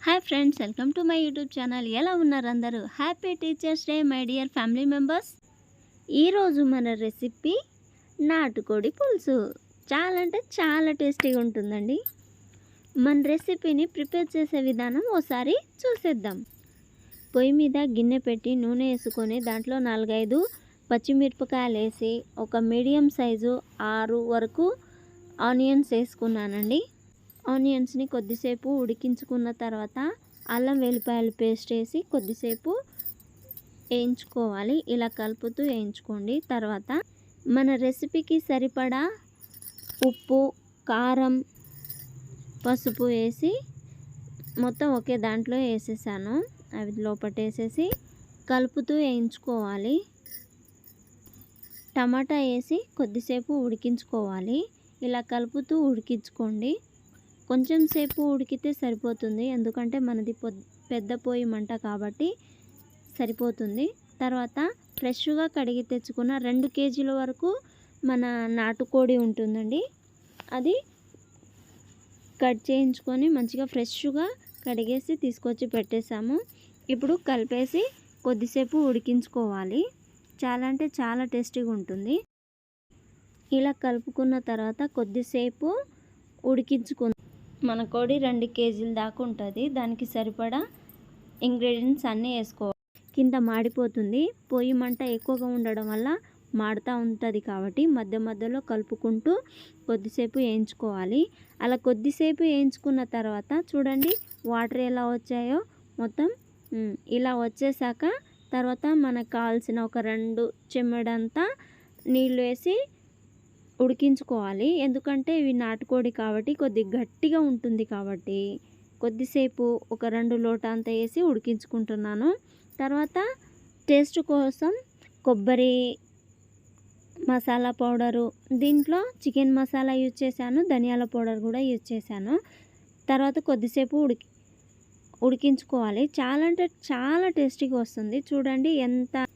Hi friends, welcome to my YouTube channel. ఎలా ఉన్నారు అందరూ? Happy teachers day my dear family members. ఈరోజు మన రెసిపీ నాటుకోడి పులుసు. చాలా అంటే చాలా టేస్టీగా ఉంటుందండి. మన రెసిపీని ప్రిపేర్ చేసే విధానం ఓసారి చూసేద్దాం. పొయ్యి మీద గిన్నె పెట్టి నూనె వేసుకొని దాంట్లో 4-5 పచ్చిమిరపకాయలు వేసి ఒక మీడియం సైజు 6 వరకు ఆనియన్స్ వేసుకున్నానండి. ఆనియన్స్ని కొద్దిసేపు ఉడికించుకున్న తర్వాత అల్లం వెల్లిపాయలు పేస్ట్ వేసి కొద్దిసేపు వేయించుకోవాలి. ఇలా కలుపుతూ వేయించుకోండి. తర్వాత మన రెసిపీకి సరిపడా ఉప్పు, కారం, పసుపు వేసి మొత్తం ఒకే దాంట్లో వేసేసాను. అవి లోపటేసేసి కలుపుతూ వేయించుకోవాలి. టమాటా వేసి కొద్దిసేపు ఉడికించుకోవాలి. ఇలా కలుపుతూ ఉడికించుకోండి. కొంచెం సేపు ఉడికితే సరిపోతుంది, ఎందుకంటే మనది పెద్ద పొయ్యి మంట కాబట్టి సరిపోతుంది. తర్వాత ఫ్రెష్గా కడిగి తెచ్చుకున్న 2 కేజీల వరకు మన నాటుకోడి ఉంటుందండి. అది కట్ చేయించుకొని మంచిగా ఫ్రెష్గా కడిగేసి తీసుకొచ్చి పెట్టేసాము. ఇప్పుడు కలిపేసి కొద్దిసేపు ఉడికించుకోవాలి. చాలా అంటే చాలా టేస్టీగా ఉంటుంది. ఇలా కలుపుకున్న తర్వాత కొద్దిసేపు ఉడికించుకున్న మన కోడి 2 కేజీల దాకా ఉంటుంది. దానికి సరిపడా ఇంగ్రీడియంట్స్ అన్నీ వేసుకోవాలి. కింద మాడిపోతుంది. పొయ్యి మంట ఎక్కువగా ఉండడం వల్ల మాడుతూ ఉంటుంది కాబట్టి మధ్య మధ్యలో కలుపుకుంటూ కొద్దిసేపు వేయించుకోవాలి. అలా కొద్దిసేపు వేయించుకున్న తర్వాత చూడండి వాటర్ ఎలా వచ్చాయో మొత్తం ఇలా వచ్చేసాక తర్వాత మనకు కావాల్సిన ఒక 2 చెంచాడంతా నీళ్ళు వేసి ఉడికించుకోవాలి. ఎందుకంటే ఇవి నాటుకోడి కాబట్టి కొద్దిగా గట్టిగా ఉంటుంది కాబట్టి కొద్దిసేపు ఒక 2 లోటా అంతా వేసి ఉడికించుకుంటున్నాను. తర్వాత టేస్ట్ కోసం కొబ్బరి మసాలా పౌడరు, దీంట్లో చికెన్ మసాలా యూజ్ చేశాను, ధనియాల పౌడర్ కూడా యూజ్ చేశాను. తర్వాత కొద్దిసేపు ఉడికించుకోవాలి. చాలా అంటే చాలా టేస్టీగా వస్తుంది. చూడండి ఎంత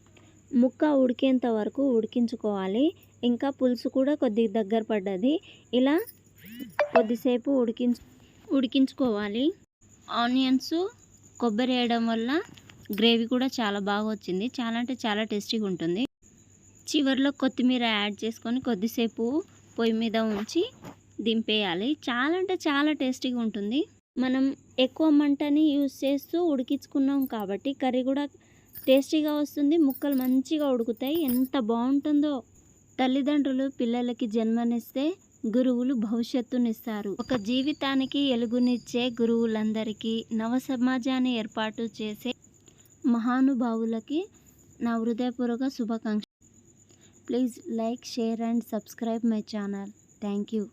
ముక్క ఉడికేంత వరకు ఉడికించుకోవాలి. ఇంకా పులుసు కూడా కొద్దిగా దగ్గర పడ్డది. ఇలా కొద్దిసేపు ఉడికించుకోవాలి. ఆనియన్స్, కొబ్బరి వేయడం వల్ల గ్రేవీ కూడా చాలా బాగా వచ్చింది. చాలా అంటే చాలా టేస్టీగా ఉంటుంది. చివరిలో కొత్తిమీర యాడ్ చేసుకొని కొద్దిసేపు పొయ్యి మీద ఉంచి దింపేయాలి. చాలా అంటే చాలా టేస్టీగా ఉంటుంది. మనం ఎక్కువ మంటని యూజ్ చేస్తూ ఉడికించుకున్నాం కాబట్టి కర్రీ కూడా టేస్టీగా వస్తుంది. ముక్కలు మంచిగా ఉడుకుతాయి. ఎంత బాగుంటుందో. తల్లిదండ్రులు పిల్లలకి జన్మనిస్తే గురువులు భవిష్యత్తునిస్తారు. ఒక జీవితానికి ఎలుగునిచ్చే గురువులందరికీ, నవ సమాజాన్ని ఏర్పాటు చేసే మహానుభావులకి నా హృదయపూర్వక శుభాకాంక్షలు. Please like, share and subscribe my channel. Thank you.